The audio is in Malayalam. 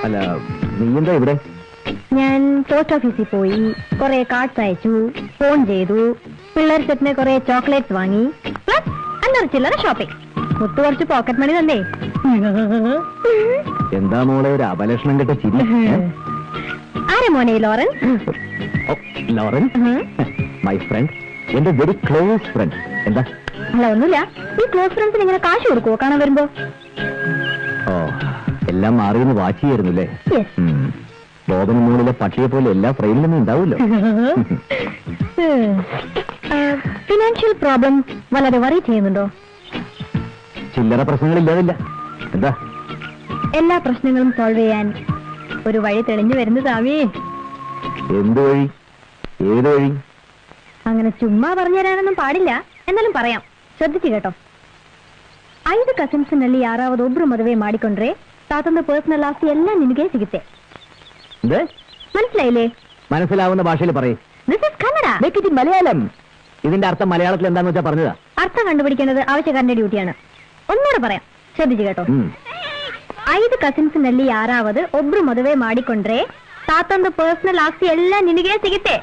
അല്ല, നീ എന്താ ഇവിടെ? ഞാൻ പോസ്റ്റ് ഓഫീസിൽ പോയി, കുറെ കാർഡ്സ് അയച്ചു, ഫോൺ ചെയ്തു, പിള്ളേർ സെറ്റിന് കുറെ ചോക്ലേറ്റ്സ് വാങ്ങി, പ്ലസ് അല്ലറ ചില്ലറ ഷോപ്പിംഗ്. മുത്ത് കുറച്ച് പോക്കറ്റ് മണി തന്നേ. എന്താ മോളെ ഒരു അപലക്ഷണം കെട്ട ചിരി? ആരെ മോനെ ലോറൻ? ലോറൻ, മൈ ഫ്രണ്ട്, എന്റെ വെരി ക്ലോസ് ഫ്രണ്ട്. എന്താ? അല്ല, ഒന്നുമില്ല. ഈ ക്ലോസ് ഫ്രണ്ട്സിന് ഇങ്ങനെ കാശ് കൊടുക്കുവോ കാണാൻ വരുമ്പോ? ഓ, എല്ലാം മാറിയെന്ന് വാച്ച് ചെയ്യായിരുന്നല്ലേ? ബോബന് മുകളിലെ പട്ടിയെ പോലെ എല്ലാ ഫ്രെയിമിലൊന്നും ഉണ്ടാവുമല്ലോ. ഫിനാൻഷ്യൽ പ്രോബ്ലം വളരെ വറി ചെയ്യുന്നുണ്ടോ? ചില്ലറ പ്രശ്നങ്ങളില്ലാതില്ല. എന്താ? എല്ലാ പ്രശ്നങ്ങളും സോൾവ് ചെയ്യാൻ ഒരു വഴി തെളിഞ്ഞു വരുന്നതാവേ. എന്ത് വഴി? ഏത് വഴി? അങ്ങനെ ചുമ്മാ പറഞ്ഞു തരാനൊന്നും പാടില്ല, എന്നാലും പറയാം, ശ്രദ്ധിച്ചു കേട്ടോ. 5 ಕಸಿನ್ಸ್ನಲ್ಲಿ ಯಾರಾவது ಮದುವೆ ಮಾಡಿಕೊಂಡ್ರೆ ತಾತಂದು ಪರ್ಸನಲ್ ಆಸ್ತಿ ಎಲ್ಲ ನಿನಗೆ ಸಿಗುತ್ತೆ. മനസ്സിലായില്ലേ? മനസ്സിലാവുന്ന ഭാഷയിൽ പറയും. This is Kannada. Make it in Malayalam. ഇതിന്റെ അർത്ഥം മലയാളത്തിൽ എന്താന്ന് വെച്ചാ പറഞ്ഞതാ. അർത്ഥം കണ്ടുപിടിക്കേണ്ടത് ആവശ്യക്കാരന്റെ ഡ്യൂട്ടിയാണ്. ഒന്നുകൂടെ പറയാം, ശ്രദ്ധിച്ചു കേട്ടോ. 5 ಕಸಿನ್ಸ್ನಲ್ಲಿ ಯಾರಾவது ಮದುವೆ ಮಾಡಿಕೊಂಡ್ರೆ ತಾತಂದು ಪರ್ಸನಲ್ ಆಸ್ತಿ ಎಲ್ಲ ನಿನಗೆ ಸಿಗುತ್ತೆ.